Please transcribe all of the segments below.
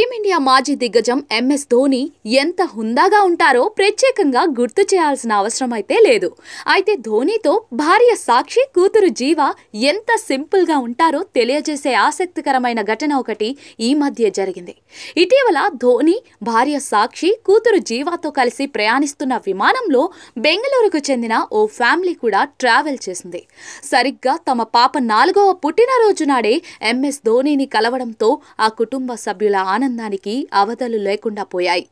Team India మాజీ దిగ్గజం MS Dhoni ఎంత హుందాగా ఉంటారో ప్రత్యేకంగా గుర్తు చేయాల్సిన అవసరం అయితే లేదు. అయితే ధోనితో భార్య సాక్షి, కూతురు జీవ ఎంత సింపుల్ గా ఉంటారో తెలియజేసే ఆసక్తికరమైన ఘటన ఒకటి ఈ మధ్య జరిగింది. ఇటీవల ధోని భార్య సాక్షి, కూతురు జీవాతో కలిసి ప్రయాణిస్తున్న విమానంలో బెంగళూరుకు చెందిన ఓ ఫ్యామిలీ కూడా ట్రావెల్ చేసింది. సరిగ్గా తమ పాప 4వ పుట్టినరోజు నాడే ఎంఎస్ ధోనిని కలవడంతో ఆ కుటుంబ సభ్యుల ఆనందానికి అవధులు లేకుండా పోయాయి.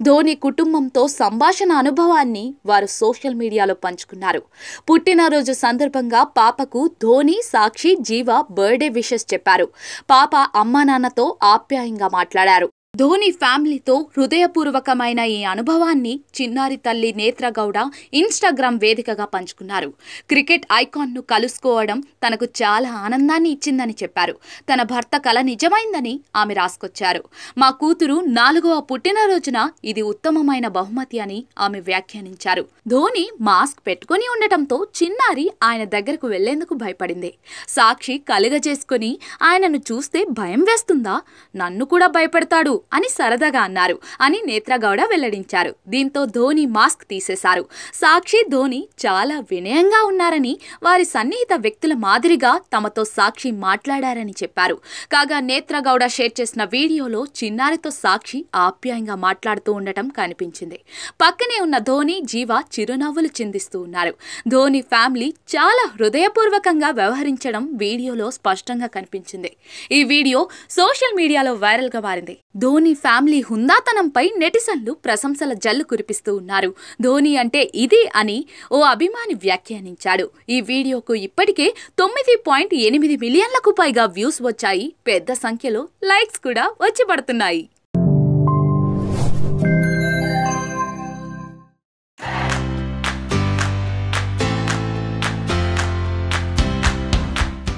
ధోని కుటుంబంతో సంభాషణ అనుభవాన్ని వారు సోషల్ మీడియాలో పంచుకున్నారు. పుట్టినరోజు సందర్భంగా పాపకు ధోని, సాక్షి, జీవ బర్త్డే విషెస్ చెప్పారు. పాప అమ్మా నాన్నతో ఆప్యాయంగా మాట్లాడారు. ధోని ఫ్యామిలీతో హృదయపూర్వకమైన ఈ అనుభవాన్ని చిన్నారి తల్లి నేత్రగౌడ ఇన్స్టాగ్రామ్ వేదికగా పంచుకున్నారు. క్రికెట్ ఐకాన్ను కలుసుకోవడం తనకు చాలా ఆనందాన్ని ఇచ్చిందని చెప్పారు. తన భర్త కల నిజమైందని ఆమె రాసుకొచ్చారు. మా కూతురు 4వ పుట్టినరోజున ఇది ఉత్తమమైన బహుమతి అని ఆమె వ్యాఖ్యానించారు. ధోని మాస్క్ పెట్టుకుని ఉండటంతో చిన్నారి ఆయన దగ్గరకు వెళ్లేందుకు భయపడింది. సాక్షి కలుగజేసుకుని ఆయనను చూస్తే భయం వేస్తుందా, నన్ను కూడా భయపెడతాడు అని సరదాగా అన్నారు అని నేత్రగౌడ వెల్లడించారు. దీంతో ధోని మాస్క్ తీసేశారు. సాక్షి, ధోని చాలా వినయంగా ఉన్నారని, వారి సన్నిహిత వ్యక్తుల మాదిరిగా తమతో సాక్షి మాట్లాడారని చెప్పారు. కాగా నేత్రగౌడ షేర్ చేసిన వీడియోలో చిన్నారితో సాక్షి ఆప్యాయంగా మాట్లాడుతూ ఉండటం కనిపించింది. పక్కనే ఉన్న ధోని, జీవ చిరునవ్వులు చిందిస్తూ ఉన్నారు. ధోని ఫ్యామిలీ చాలా హృదయపూర్వకంగా వ్యవహరించడం వీడియోలో స్పష్టంగా కనిపించింది. ఈ వీడియో సోషల్ మీడియాలో వైరల్ గా మారింది. ధోని ఫ్యామిలీ హుందాతనంపై నెటిజన్లు ప్రశంసల జల్లు కురిపిస్తూ ఉన్నారు. ధోని అంటే ఇదే అని ఓ అభిమాని వ్యాఖ్యానించాడు. ఈ వీడియోకు ఇప్పటికే 9.8 మిలియన్లకు పైగా వ్యూస్ వచ్చాయి. పెద్ద సంఖ్యలో లైక్స్ కూడా వచ్చి పడుతున్నాయి.